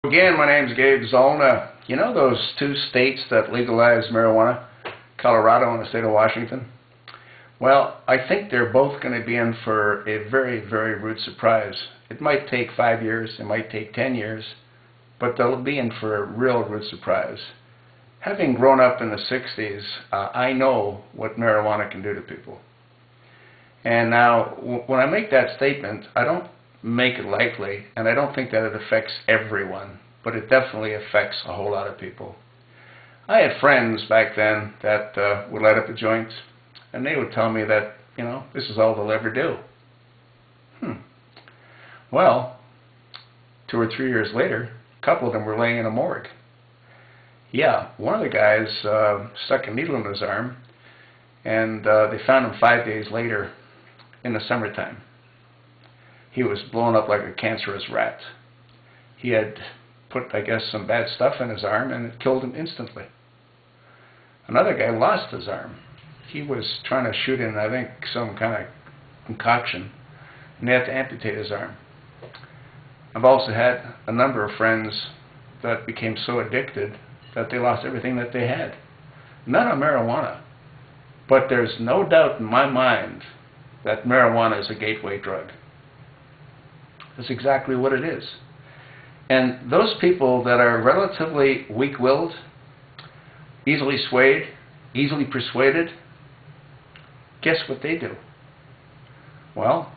Again, my name's Gabe Zollner. You know those two states that legalized marijuana, Colorado and the state of Washington? Well, I think they're both going to be in for a very, very rude surprise. It might take 5 years, it might take 10 years, but they'll be in for a real rude surprise. Having grown up in the 60s, I know what marijuana can do to people. And now, when I make that statement, I don't make it lightly, and I don't think that it affects everyone, but it definitely affects a whole lot of people. I had friends back then that would light up a joint, and they would tell me that, you know, this is all they'll ever do. Well, 2 or 3 years later, a couple of them were laying in a morgue. Yeah, one of the guys stuck a needle in his arm, and they found him 5 days later in the summertime. He was blown up like a cancerous rat. He had put, I guess, some bad stuff in his arm, and it killed him instantly. Another guy lost his arm. He was trying to shoot in, I think, some kind of concoction, and they had to amputate his arm. I've also had a number of friends that became so addicted that they lost everything that they had. Not on marijuana, but there's no doubt in my mind that marijuana is a gateway drug. That's exactly what it is. And those people that are relatively weak-willed, easily swayed, easily persuaded, guess what they do? Well,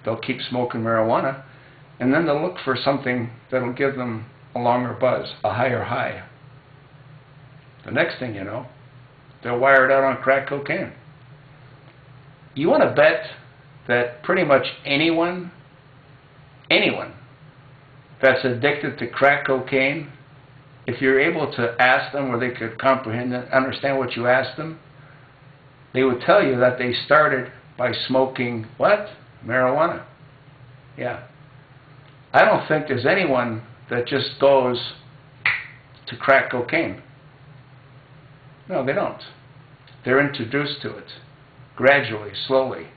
they'll keep smoking marijuana, and then they'll look for something that'll give them a longer buzz, a higher high. The next thing you know, they're wired out on crack cocaine. You want to bet that pretty much anyone that's addicted to crack cocaine, if you're able to ask them or they could comprehend and understand what you asked them, they would tell you that they started by smoking what? Marijuana. Yeah. I don't think there's anyone that just goes to crack cocaine. No, they don't. They're introduced to it gradually, slowly.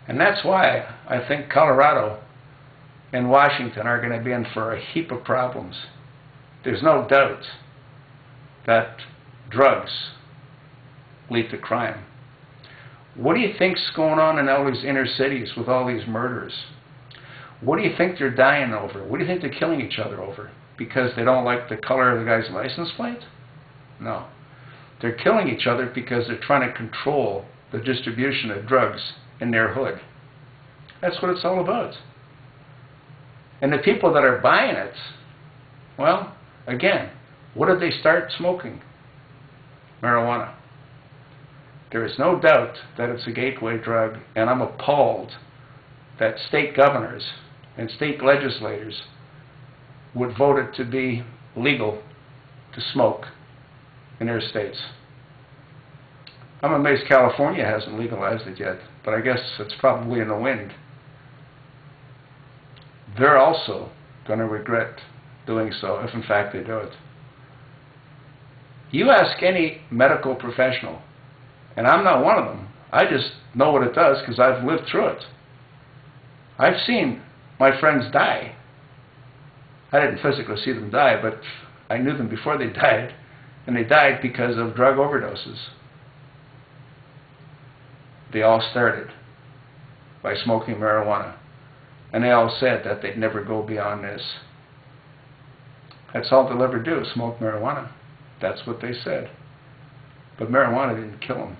And that's why I think Colorado and Washington are going to be in for a heap of problems. There's no doubt that drugs lead to crime. What do you think's going on in all these inner cities with all these murders? What do you think they're dying over? What do you think they're killing each other over? Because they don't like the color of the guy's license plate? No. They're killing each other because they're trying to control the distribution of drugs in their hood. That's what it's all about. And the people that are buying it, well, again, what did they start smoking? Marijuana. There is no doubt that it's a gateway drug, and I'm appalled that state governors and state legislators would vote it to be legal to smoke in their states. I'm amazed California hasn't legalized it yet, but I guess it's probably in the wind. They're also going to regret doing so, if in fact they do it. You ask any medical professional, and I'm not one of them, I just know what it does because I've lived through it. I've seen my friends die. I didn't physically see them die, but I knew them before they died, and they died because of drug overdoses. They all started by smoking marijuana, and they all said that they'd never go beyond this. That's all they'll ever do, smoke marijuana. That's what they said. But marijuana didn't kill them.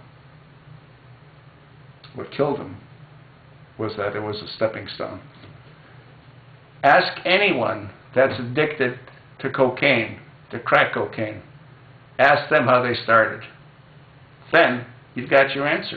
What killed them was that it was a stepping stone. Ask anyone that's addicted to cocaine, to crack cocaine. Ask them how they started. Then you've got your answer.